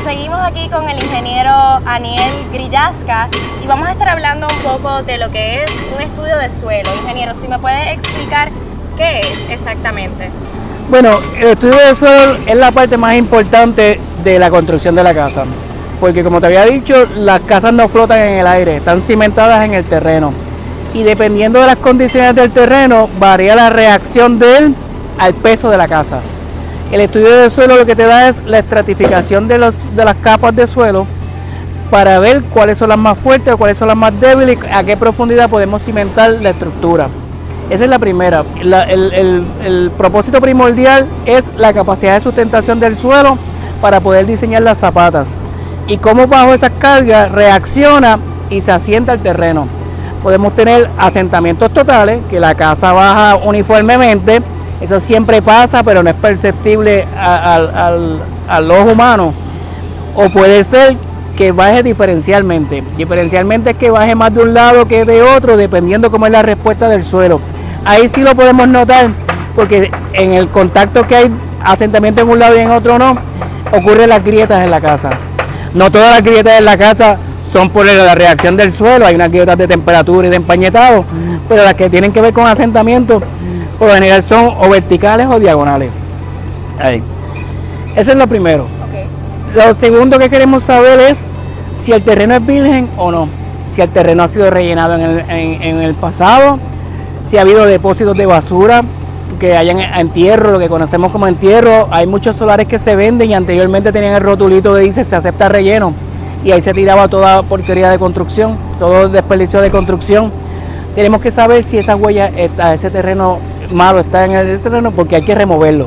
seguimos aquí con el ingeniero Aniel Grillasca y vamos a estar hablando un poco de lo que es un estudio de suelo. Ingeniero, si me puede explicar qué es exactamente. Bueno, el estudio de suelo es la parte más importante de la construcción de la casa, porque como te había dicho, las casas no flotan en el aire, están cimentadas en el terreno y dependiendo de las condiciones del terreno varía la reacción de él al peso de la casa. El estudio de suelo lo que te da es la estratificación de las capas de suelo para ver cuáles son las más fuertes o cuáles son las más débiles y a qué profundidad podemos cimentar la estructura. Esa es la primera. El propósito primordial es la capacidad de sustentación del suelo para poder diseñar las zapatas y cómo bajo esas cargas reacciona y se asienta el terreno. Podemos tener asentamientos totales, que la casa baja uniformemente. Eso siempre pasa, pero no es perceptible al ojo humano. O puede ser que baje diferencialmente. Diferencialmente es que baje más de un lado que de otro, dependiendo cómo es la respuesta del suelo. Ahí sí lo podemos notar, porque en el contacto que hay asentamiento en un lado y en otro no, ocurren las grietas en la casa. No todas las grietas en la casa son por la reacción del suelo, hay unas grietas de temperatura y de empañetado, pero las que tienen que ver con asentamiento, por lo general son o verticales o diagonales. Ahí. Eso es lo primero. Okay. Lo segundo que queremos saber es si el terreno es virgen o no. Si el terreno ha sido rellenado en el pasado, si ha habido depósitos de basura, que hayan entierro, lo que conocemos como entierro. Hay muchos solares que se venden y anteriormente tenían el rotulito que dice se acepta relleno. Y ahí se tiraba toda porquería de construcción, todo desperdicio de construcción. Tenemos que saber si esa huella, ese terreno malo está en el terreno, porque hay que removerlo.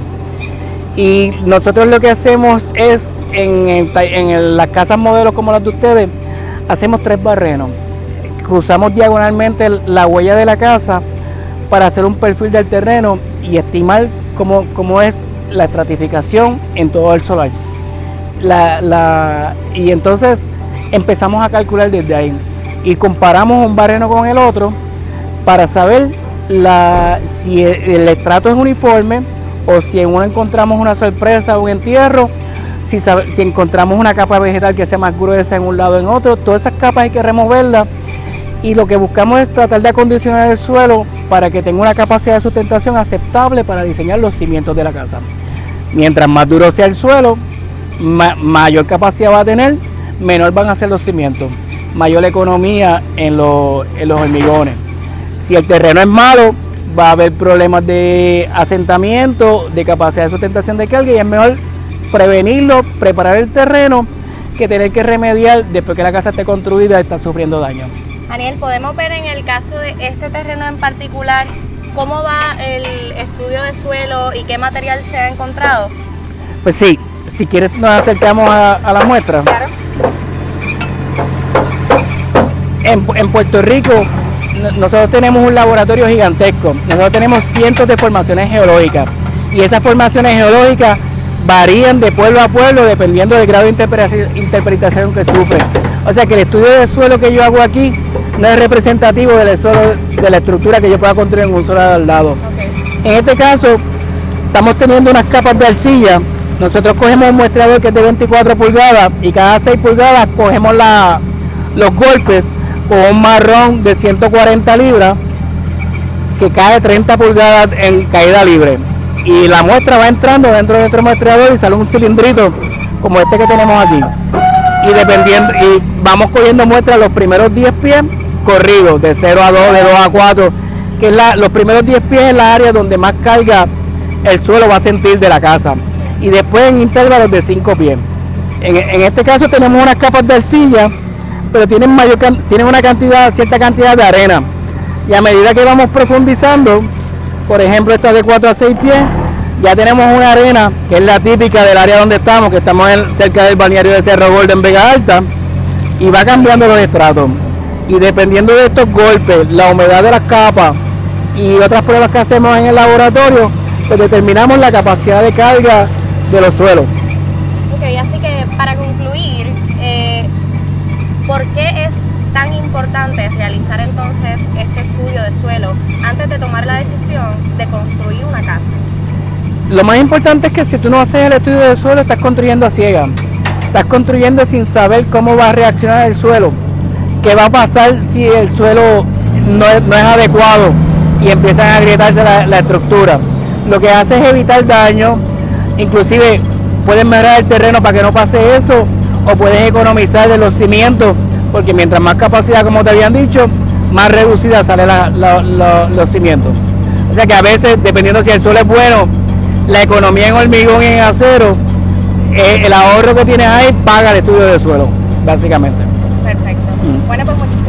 Y nosotros lo que hacemos es, en las casas modelos como las de ustedes, hacemos 3 barrenos. Cruzamos diagonalmente la huella de la casa para hacer un perfil del terreno y estimar cómo es la estratificación en todo el solar. Y entonces empezamos a calcular desde ahí y comparamos un barreno con el otro para saber si el estrato es uniforme o si en uno encontramos una sorpresa o un entierro, si encontramos una capa vegetal que sea más gruesa en un lado o en otro. Todas esas capas hay que removerlas y lo que buscamos es tratar de acondicionar el suelo para que tenga una capacidad de sustentación aceptable para diseñar los cimientos de la casa. Mientras más duro sea el suelo, mayor capacidad va a tener, menor van a ser los cimientos, mayor economía en los hormigones. Si el terreno es malo, va a haber problemas de asentamiento, de capacidad de sustentación de carga y es mejor prevenirlo, preparar el terreno que tener que remediar después que la casa esté construida y está sufriendo daño. Aniel, ¿podemos ver en el caso de este terreno en particular cómo va el estudio de suelo y qué material se ha encontrado? Pues sí, si quieres nos acercamos a la muestra. Claro. En Puerto Rico nosotros tenemos un laboratorio gigantesco, nosotros tenemos cientos de formaciones geológicas y esas formaciones geológicas varían de pueblo a pueblo dependiendo del grado de interpretación que sufren. O sea que el estudio de suelo que yo hago aquí no es representativo del suelo, de la estructura que yo pueda construir en un solar al lado. Okay. En este caso estamos teniendo unas capas de arcilla. Nosotros cogemos un muestrador que es de 24 pulgadas y cada 6 pulgadas cogemos los golpes con un marrón de 140 libras que cae 30 pulgadas en caída libre. Y la muestra va entrando dentro de nuestro muestrador y sale un cilindrito como este que tenemos aquí. Y vamos cogiendo muestras los primeros 10 pies corridos, de 0 a 2, de 2 a 4, que es los primeros 10 pies es la área donde más carga el suelo va a sentir de la casa. Y después en intervalos de 5 pies. En este caso tenemos unas capas de arcilla, pero tienen una cierta cantidad de arena. Y a medida que vamos profundizando, por ejemplo esta de 4 a 6 pies, ya tenemos una arena que es la típica del área donde estamos, que estamos cerca del balneario de Cerro Gordo en Vega Alta, y va cambiando los estratos. Y dependiendo de estos golpes, la humedad de las capas y otras pruebas que hacemos en el laboratorio, pues determinamos la capacidad de carga de los suelos. Ok, así que para concluir, ¿por qué es tan importante realizar entonces este estudio de suelo antes de tomar la decisión de construir una casa? Lo más importante es que si tú no haces el estudio de suelo, estás construyendo a ciegas. Estás construyendo sin saber cómo va a reaccionar el suelo. ¿Qué va a pasar si el suelo no es adecuado y empiezan a agrietarse la estructura? Lo que hace es evitar daño, inclusive puedes mejorar el terreno para que no pase eso, o puedes economizar de los cimientos, porque mientras más capacidad, como te habían dicho, más reducida salen los cimientos. O sea que a veces, dependiendo si el suelo es bueno, la economía en hormigón y en acero, el ahorro que tienes ahí paga el estudio de suelo, básicamente. Perfecto. Bueno, pues muchísimas